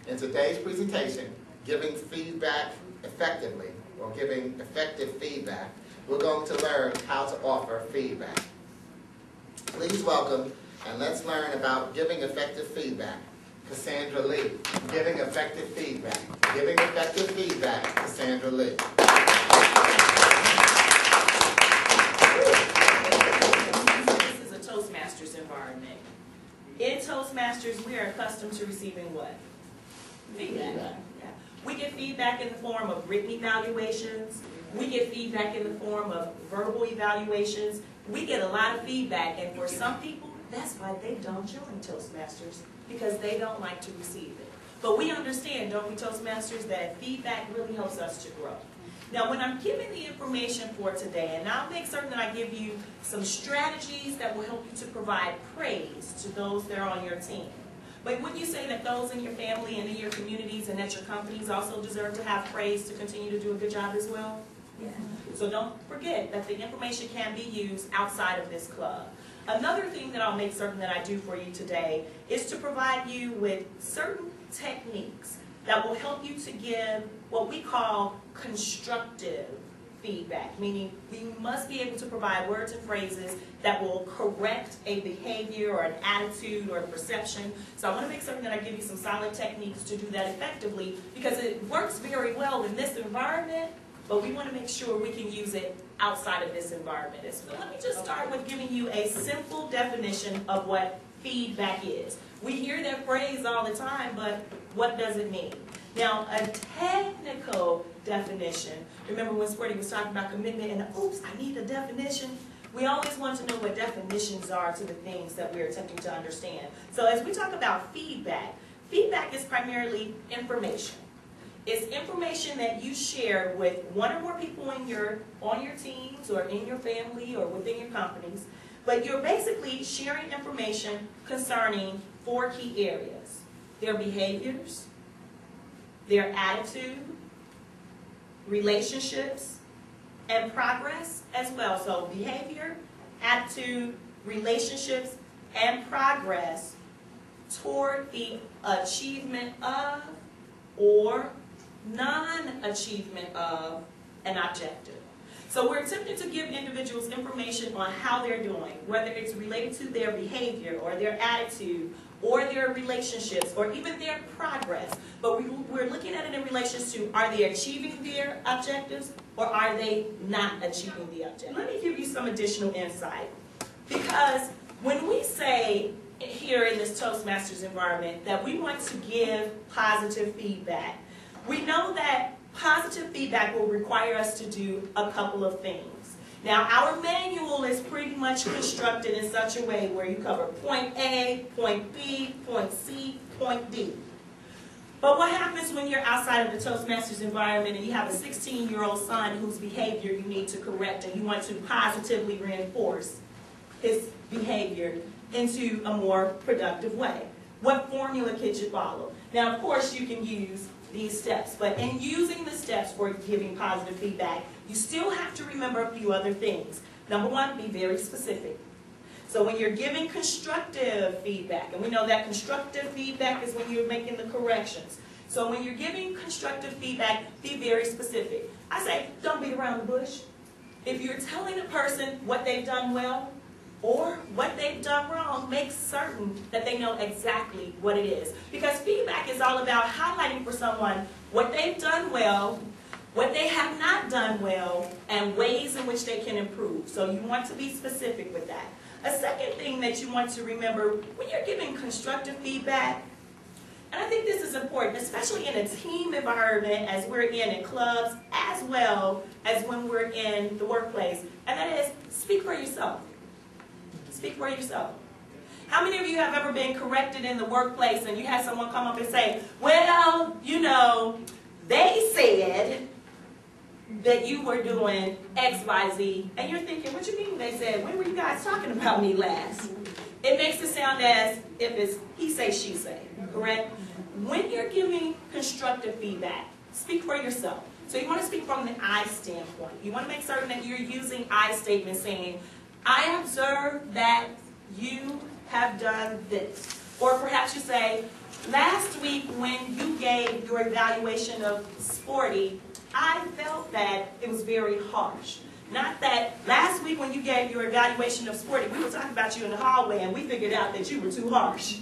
In today's presentation, giving feedback effectively, or giving effective feedback, we're going to learn how to offer feedback. Please welcome, and let's learn about giving effective feedback, Cassandra Lee. Giving effective feedback. Giving effective feedback, Cassandra Lee. This is a Toastmasters environment. In Toastmasters, we are accustomed to receiving what? Feedback. Yeah. We get feedback in the form of written evaluations. We get feedback in the form of verbal evaluations. We get a lot of feedback, and for some people, that's why they don't join Toastmasters, because they don't like to receive it. But we understand, don't we, Toastmasters, that feedback really helps us to grow. Now, when I'm giving the information for today, and I'll make certain that I give you some strategies that will help you to provide praise to those that are on your team. But wouldn't you say that those in your family and in your communities and at your companies also deserve to have praise to continue to do a good job as well? Yeah. So don't forget that the information can be used outside of this club. Another thing that I'll make certain that I do for you today is to provide you with certain techniques that will help you to give what we call constructive feedback, meaning we must be able to provide words and phrases that will correct a behavior or an attitude or a perception. So I want to make certain that I give you some solid techniques to do that effectively, because it works very well in this environment, but we want to make sure we can use it outside of this environment. So let me just start with giving you a simple definition of what feedback is. We hear that phrase all the time, but what does it mean? Now, a technical definition, remember when Squirty was talking about commitment and, oops, I need a definition? We always want to know what definitions are to the things that we're attempting to understand. So as we talk about feedback, feedback is primarily information. It's information that you share with one or more people on your teams or in your family or within your companies. But you're basically sharing information concerning 4 key areas: their behaviors, their attitude, relationships, and progress as well. So behavior, attitude, relationships, and progress toward the achievement of or non-achievement of an objective. So we're attempting to give individuals information on how they're doing, whether it's related to their behavior or their attitude or their relationships or even their progress. But we're looking at it in relation to, are they achieving their objectives or are they not achieving the objective? Let me give you some additional insight. Because when we say here in this Toastmasters environment that we want to give positive feedback, we know that positive feedback will require us to do a couple of things. Now, our manual is pretty much constructed in such a way where you cover point A, point B, point C, point D. But what happens when you're outside of the Toastmasters environment and you have a 16-year-old son whose behavior you need to correct and you want to positively reinforce his behavior into a more productive way? What formula could you follow? Now, of course, you can use these steps, but in using the steps for giving positive feedback, you still have to remember a few other things. Number one, be very specific. So when you're giving constructive feedback, and we know that constructive feedback is when you're making the corrections. So when you're giving constructive feedback, be very specific. I say, don't beat around the bush. If you're telling a person what they've done well or what they've done wrong, make certain that they know exactly what it is. Because feedback is all about highlighting for someone what they've done well, what they have not done well, and ways in which they can improve. So you want to be specific with that. A second thing that you want to remember when you're giving constructive feedback, and I think this is important, especially in a team environment as we're in clubs, as well as when we're in the workplace, and that is, speak for yourself. Speak for yourself. How many of you have ever been corrected in the workplace and you had someone come up and say, well, you know, they said that you were doing X, Y, Z, and you're thinking, what you mean they said? When were you guys talking about me last? It makes it sound as if it's he say, she say, correct? When you're giving constructive feedback, speak for yourself. So you want to speak from the I standpoint. You want to make certain that you're using I statements saying, I observe that you have done this. Or perhaps you say, Last week when you gave your evaluation of Sporty, I felt that it was very harsh. Not that last week when you gave your evaluation of Sporty, we were talking about you in the hallway and we figured out that you were too harsh.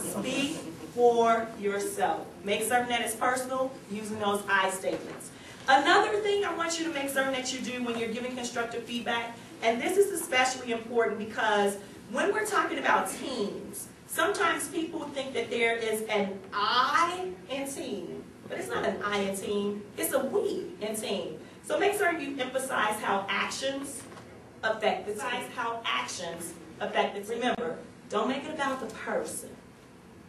Speak for yourself. Make certain that it's personal using those I statements. Another thing I want you to make certain that you do when you're giving constructive feedback, and this is especially important because when we're talking about teams, sometimes people think that there is an I in team, but it's not an I in team, it's a we in team. So make sure you emphasize how actions affect the team. Remember, don't make it about the person.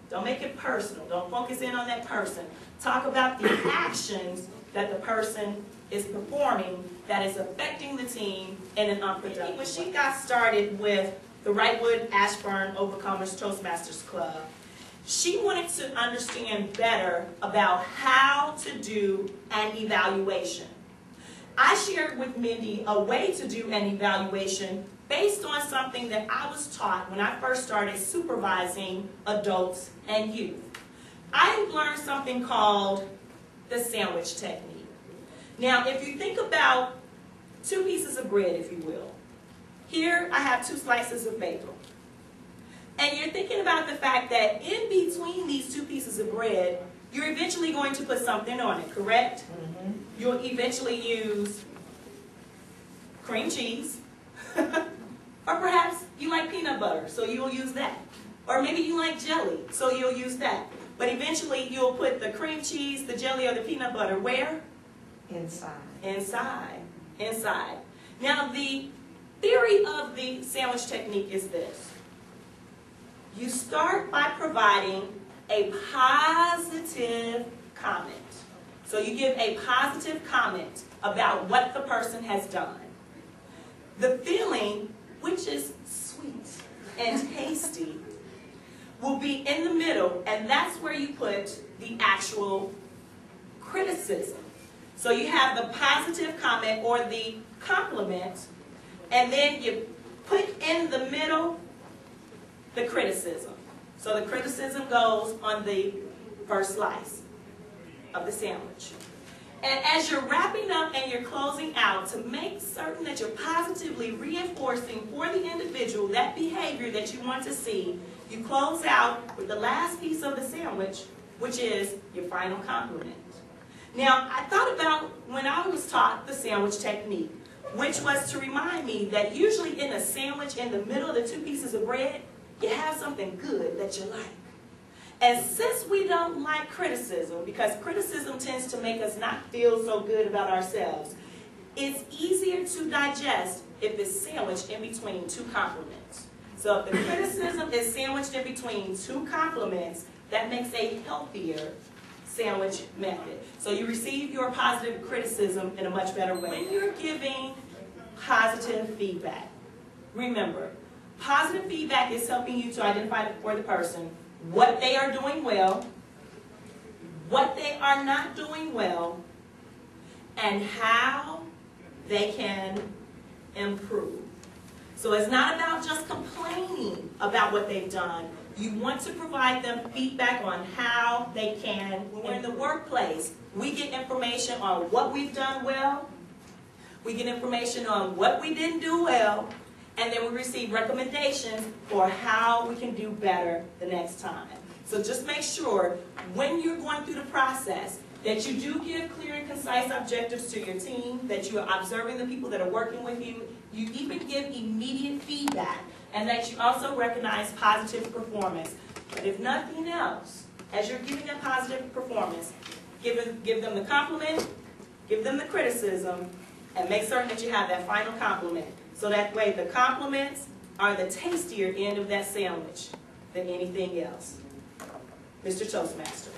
Don't make it personal. Don't focus in on that person. Talk about the actions that the person is performing that is affecting the team in an unproductive way. When she got started with the Wrightwood Ashburn Overcomers Toastmasters Club, she wanted to understand better about how to do an evaluation. I shared with Mindy a way to do an evaluation based on something that I was taught when I first started supervising adults and youth. I learned something called the sandwich technique. Now, if you think about 2 pieces of bread, if you will, here I have 2 slices of bagel. And you're thinking about the fact that in between these 2 pieces of bread, you're eventually going to put something on it, correct? Mm-hmm. You'll eventually use cream cheese, or perhaps you like peanut butter, so you'll use that. Or maybe you like jelly, so you'll use that. But eventually you'll put the cream cheese, the jelly, or the peanut butter where? Inside. Inside. Inside. Now the theory of the sandwich technique is this. You start by providing a positive comment. So you give a positive comment about what the person has done. The filling, which is sweet and tasty, will be in the middle, and that's where you put the actual criticism. So you have the positive comment or the compliment, and then you put in the middle the criticism. So the criticism goes on the first slice of the sandwich. And as you're wrapping up and you're closing out, to make certain that you're positively reinforcing for the individual that behavior that you want to see, you close out with the last piece of the sandwich, which is your final compliment. Now, I thought about when I was taught the sandwich technique, which was to remind me that usually in a sandwich, in the middle of the 2 pieces of bread, you have something good that you like. And since we don't like criticism, because criticism tends to make us not feel so good about ourselves, it's easier to digest if it's sandwiched in between 2 compliments. So if the criticism is sandwiched in between 2 compliments, that makes a healthier sandwich method. So you receive your positive criticism in a much better way. When you're giving positive feedback, remember, positive feedback is helping you to identify for the person what they are doing well, what they are not doing well, and how they can improve. So it's not about just complaining about what they've done. You want to provide them feedback on how they can. When we're in the workplace, we get information on what we've done well, we get information on what we didn't do well, and then we receive recommendations for how we can do better the next time. So just make sure when you're going through the process that you do give clear and concise objectives to your team, that you are observing the people that are working with you, you even give immediate feedback, and that you also recognize positive performance. But if nothing else, as you're giving that positive performance, give them the compliment, give them the criticism, and make certain that you have that final compliment. So that way the compliments are the tastier end of that sandwich than anything else. Mr. Toastmaster.